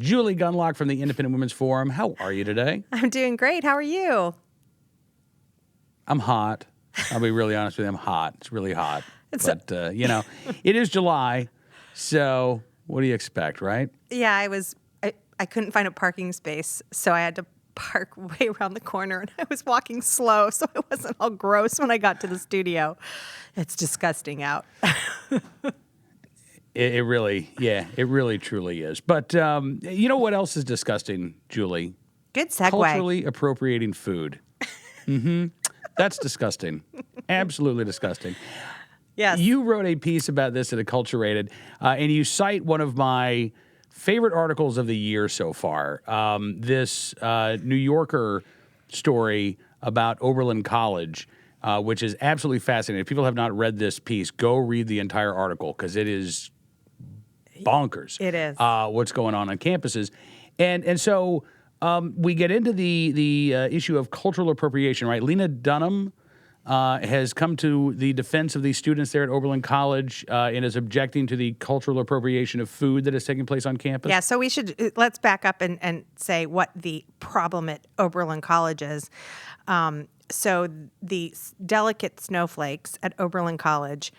Julie Gunlock from the Independent Women's Forum. How are you today? I'm doing great. How are you? I'm hot. I'll be really honest with you. I'm hot. It's really hot. But, it is July, so what do you expect, right? Yeah, I couldn't find a parking space, so I had to park way around the corner, and I was walking slow, so it wasn't all gross when I got to the studio. It's disgusting out. It really truly is. But you know what else is disgusting, Julie? Good segue. Culturally appropriating food. That's disgusting. Absolutely disgusting. Yes. You wrote a piece about this at Acculturated, and you cite one of my favorite articles of the year so far. This New Yorker story about Oberlin College, which is absolutely fascinating. If people have not read this piece, go read the entire article because it is bonkers. It is. What's going on campuses. And so we get into the issue of cultural appropriation, right? Lena Dunham has come to the defense of these students there at Oberlin College and is objecting to the cultural appropriation of food that is taking place on campus. Yeah, so let's back up and say what the problem at Oberlin College is. So the delicate snowflakes at Oberlin College,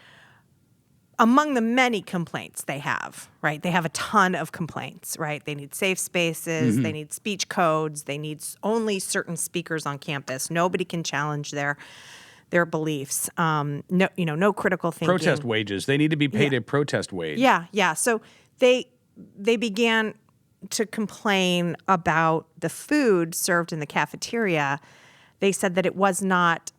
among the many complaints they have, right? They have a ton of complaints, right? They need safe spaces, they need speech codes, they need only certain speakers on campus. Nobody can challenge their beliefs. No critical thinking. Protest wages. They need to be paid a protest wage. Yeah. So they began to complain about the food served in the cafeteria. They said that it was not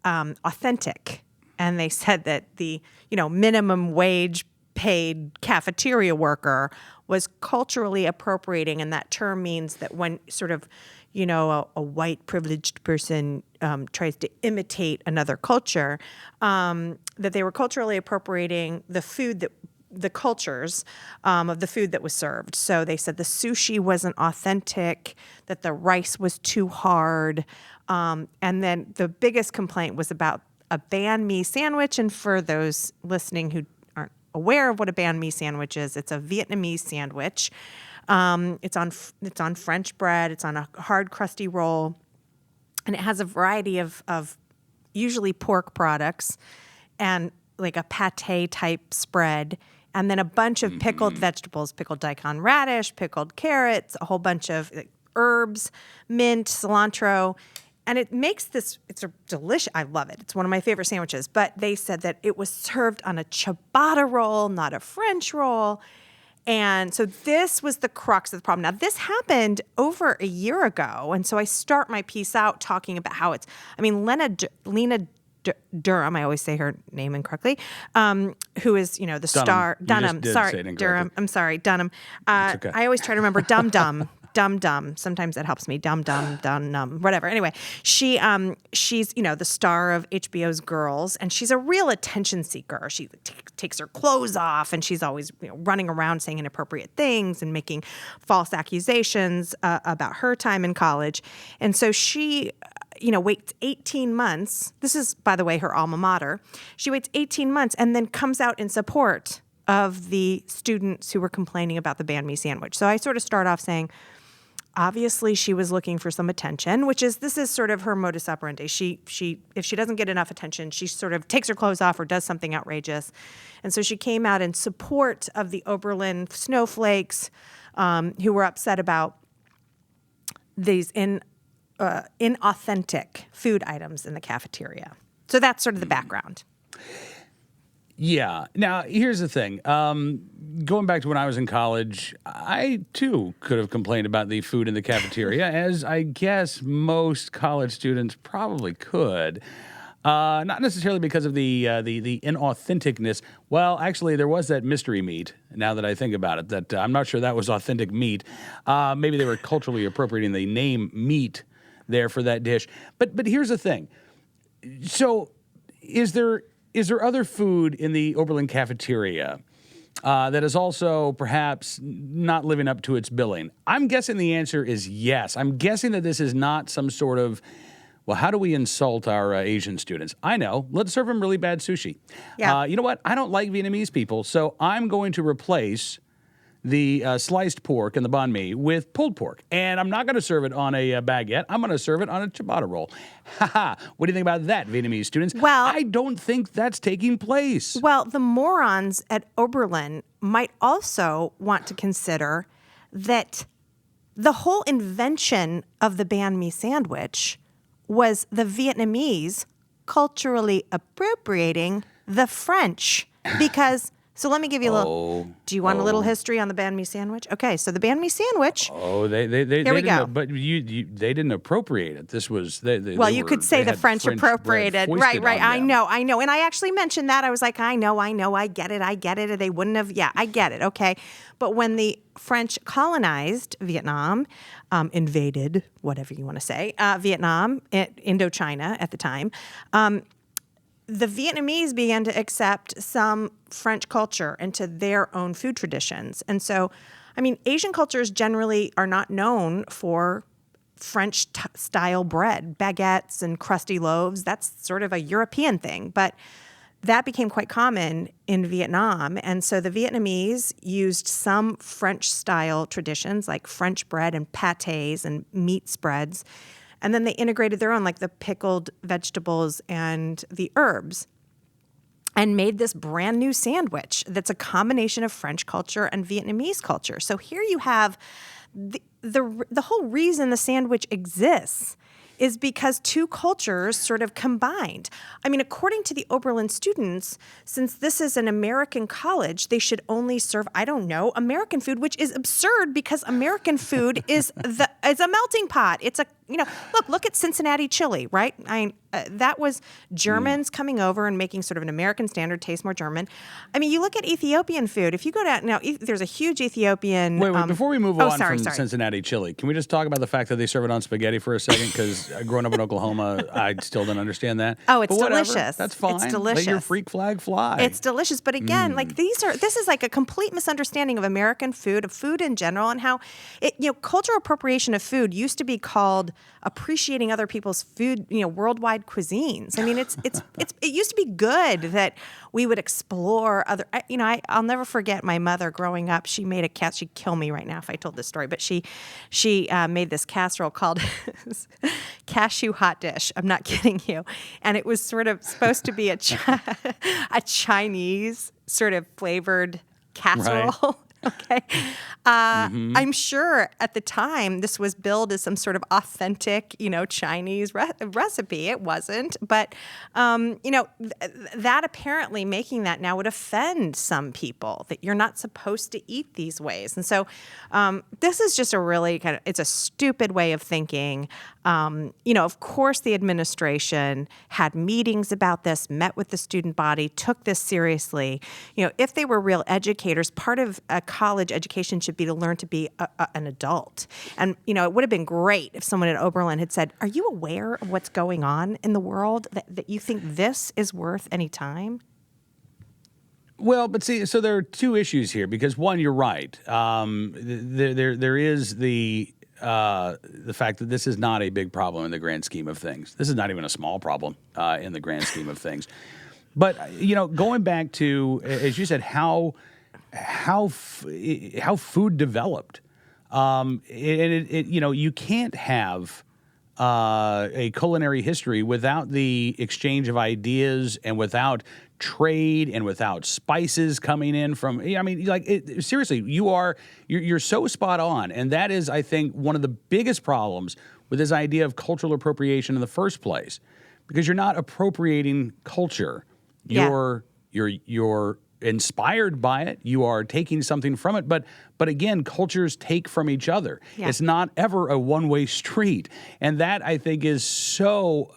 authentic. And they said that the, minimum wage paid cafeteria worker was culturally appropriating. And that term means that when sort of, a white privileged person tries to imitate another culture, that they were culturally appropriating the food the cultures of the food that was served. So they said the sushi wasn't authentic, that the rice was too hard. And then the biggest complaint was about a banh mi sandwich. And for those listening who aren't aware of what a banh mi sandwich is, it's a Vietnamese sandwich. It's on French bread. It's on a hard, crusty roll, and it has a variety of usually pork products and like a pate type spread, and then a bunch of pickled vegetables, pickled daikon radish, pickled carrots, a whole bunch of herbs, mint, cilantro. And it makes it's a delicious, I love it. It's one of my favorite sandwiches. But they said that it was served on a ciabatta roll, not a French roll. And so this was the crux of the problem. Now, this happened over a year ago. And so I start my piece out talking about how Lena Durham, I always say her name incorrectly, who is, the Dunham. star. Dunham. Sorry, Durham. I'm sorry, Dunham. It's okay. I always try to remember Dum. Dum. Sometimes that helps me. Dum, whatever. Anyway, she's, the star of HBO's Girls, and she's a real attention seeker. She takes her clothes off, and she's always running around saying inappropriate things and making false accusations about her time in college. And so she, waits 18 months. This is, by the way, her alma mater. She waits 18 months and then comes out in support of the students who were complaining about the banh mi sandwich. So I sort of start off saying, obviously, she was looking for some attention, this is sort of her modus operandi. She if she doesn't get enough attention, she sort of takes her clothes off or does something outrageous. And so she came out in support of the Oberlin snowflakes, who were upset about these inauthentic food items in the cafeteria. So that's sort of the background. Yeah. Now, here's the thing. Going back to when I was in college, I, too, could have complained about the food in the cafeteria, as I guess most college students probably could. Not necessarily because of the inauthenticness. Well, actually, there was that mystery meat, now that I think about it, that I'm not sure that was authentic meat. Maybe they were culturally appropriating the name meat there for that dish. But here's the thing. So is there other food in the Oberlin cafeteria that is also perhaps not living up to its billing? I'm guessing the answer is yes. I'm guessing that this is not some sort of, well, how do we insult our Asian students? I know. Let's serve them really bad sushi. Yeah. You know what? I don't like Vietnamese people, so I'm going to replace the sliced pork and the banh mi with pulled pork. And I'm not going to serve it on a baguette. I'm going to serve it on a ciabatta roll. Haha. What do you think about that, Vietnamese students? Well, I don't think that's taking place. Well, the morons at Oberlin might also want to consider that the whole invention of the banh mi sandwich was the Vietnamese culturally appropriating the French because. So let me give you a little. Do you want a little history on the banh mi sandwich? Okay, so the banh mi sandwich. They Here we go. But they didn't appropriate it. This was well, you could say the French appropriated. Right. I know. And I actually mentioned that. I was like, I know, I get it. They wouldn't have. Yeah, I get it. Okay, but when the French colonized Vietnam, invaded, whatever you want to say, Vietnam, Indochina at the time. The Vietnamese began to accept some French culture into their own food traditions. And so, I mean, Asian cultures generally are not known for French-style bread, baguettes and crusty loaves. That's sort of a European thing. But that became quite common in Vietnam. And so the Vietnamese used some French-style traditions like French bread and pâtés and meat spreads. And then they integrated their own, like the pickled vegetables and the herbs, and made this brand new sandwich that's a combination of French culture and Vietnamese culture. So here you have the whole reason the sandwich exists is because two cultures sort of combined. I mean, according to the Oberlin students, since this is an American college, they should only serve, I don't know, American food, which is absurd because American food is a melting pot. It's a, look at Cincinnati chili, right? That was Germans coming over and making sort of an American standard taste more German. I mean, you look at Ethiopian food. If you go down, now there's a huge Ethiopian. Wait, before we move on from Cincinnati chili, can we just talk about the fact that they serve it on spaghetti for a second? Because growing up in Oklahoma, I still don't understand that. Oh, it's delicious. That's fine. It's delicious. Let your freak flag fly. It's delicious. But again, this is like a complete misunderstanding of American food, of food in general, and how cultural appropriation of food used to be called appreciating other people's food, worldwide cuisines. I mean, it used to be good that we would explore other. I'll never forget my mother growing up. She made she'd kill me right now if I told this story, but she made this casserole called cashew hot dish. I'm not kidding you, and it was sort of supposed to be a Chinese sort of flavored casserole. Right. Okay. I'm sure at the time this was billed as some sort of authentic, Chinese recipe. It wasn't. But, that apparently making that now would offend some people that you're not supposed to eat these ways. And so this is just a really it's a stupid way of thinking. Of course, the administration had meetings about this, met with the student body, took this seriously. If they were real educators, part of a college education should be to learn to be an adult. And, it would have been great if someone at Oberlin had said, are you aware of what's going on in the world that you think this is worth any time? Well, but see, so there are two issues here because one, you're right. There is the fact that this is not a big problem in the grand scheme of things. This is not even a small problem in the grand scheme of things. But going back to, as you said, how food developed, you can't have a culinary history without the exchange of ideas and without trade and without spices coming in from. Seriously, you're so spot on, and that is, I think, one of the biggest problems with this idea of cultural appropriation in the first place, because you're not appropriating culture. You're inspired by it. You are taking something from it. But again, cultures take from each other. Yeah. It's not ever a one-way street. And that, I think, is so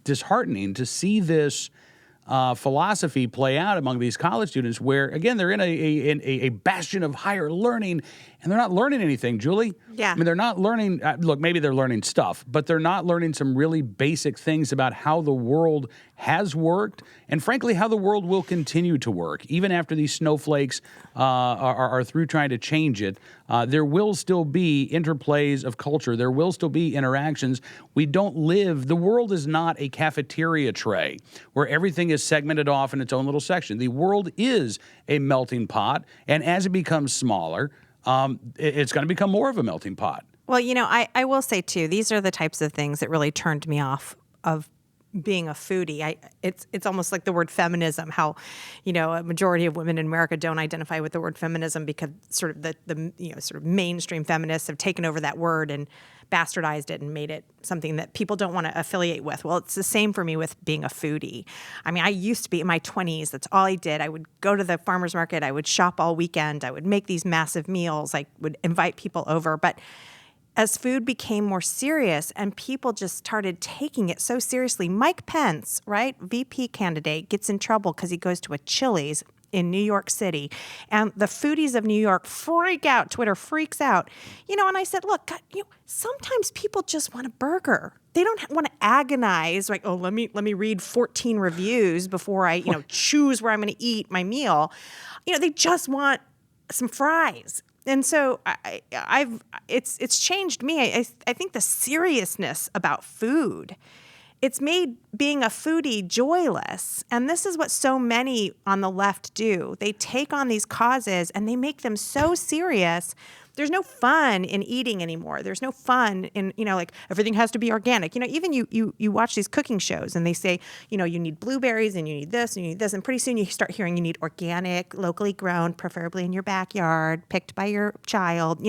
disheartening to see this philosophy play out among these college students where, again, they're in a bastion of higher learning, and they're not learning anything, Julie. Yeah. I mean, they're not learning, look, maybe they're learning stuff, but they're not learning some really basic things about how the world has worked and, frankly, how the world will continue to work. Even after these snowflakes are through trying to change it, there will still be interplays of culture. There will still be interactions. We don't live, the world is not a cafeteria tray where everything is segmented off in its own little section. The world is a melting pot, and as it becomes smaller, it's going to become more of a melting pot. Well, I will say, too, these are the types of things that really turned me off of being a foodie. It's almost like the word feminism, how, a majority of women in America don't identify with the word feminism because sort of the sort of mainstream feminists have taken over that word and bastardized it and made it something that people don't want to affiliate with. Well, it's the same for me with being a foodie. I mean, I used to be in my 20s. That's all I did. I would go to the farmer's market. I would shop all weekend. I would make these massive meals. I would invite people over. But as food became more serious and people just started taking it so seriously, Mike Pence, right, VP candidate, gets in trouble because he goes to a Chili's in New York City. And the foodies of New York freak out. Twitter freaks out. And I said, look, God, sometimes people just want a burger. They don't want to agonize, like, oh, let me read 14 reviews before I, choose where I'm going to eat my meal. They just want some fries. And so it's changed me. I think the seriousness about food, it's made being a foodie joyless. And this is what so many on the left do. They take on these causes and they make them so serious. There's no fun in eating anymore. There's no fun in, like everything has to be organic. Even you watch these cooking shows and they say, you need blueberries and you need this and you need this. And pretty soon you start hearing you need organic, locally grown, preferably in your backyard, picked by your child.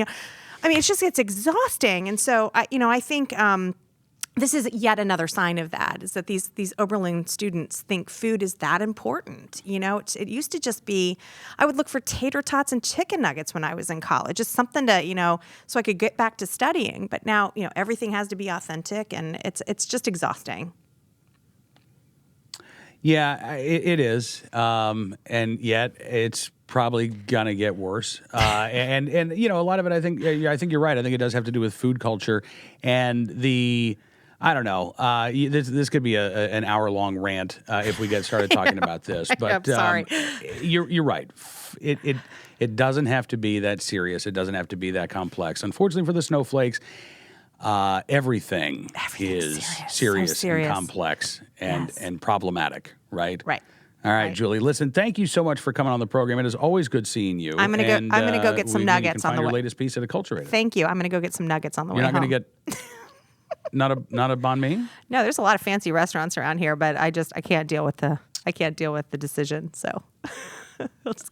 It's exhausting. And so, I think this is yet another sign of that, is that these Oberlin students think food is that important. It used to just be, I would look for tater tots and chicken nuggets when I was in college, just something to, so I could get back to studying. But now, everything has to be authentic, and it's just exhausting. Yeah, it is. And yet it's probably gonna get worse. And a lot of it, I think you're right. I think it does have to do with food culture and I don't know. This could be an hour-long rant if we get started talking about this. But I'm sorry. You're right. It doesn't have to be that serious. It doesn't have to be that complex. Unfortunately for the snowflakes, everything is serious and complex and problematic. Right. Right. All right, Julie. Listen, thank you so much for coming on the program. It is always good seeing you. I'm gonna go get some nuggets on the way. Your latest piece at Acculturated. Thank you. I'm gonna go get some nuggets on the way. You're not gonna get. Not a banh mi? No, there's a lot of fancy restaurants around here, but I can't deal with the decision. So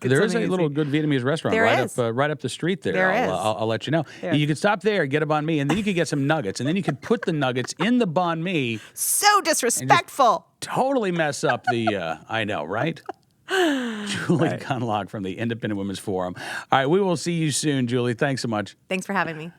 there is a little good Vietnamese restaurant right up the street there. There is. I'll let you know. You could stop there, get a banh mi, and then you could get some nuggets, and then you could put the nuggets in the banh mi. So disrespectful. Totally mess up the. I know, right? Julie Gunlock from the Independent Women's Forum. All right, we will see you soon, Julie. Thanks so much. Thanks for having me.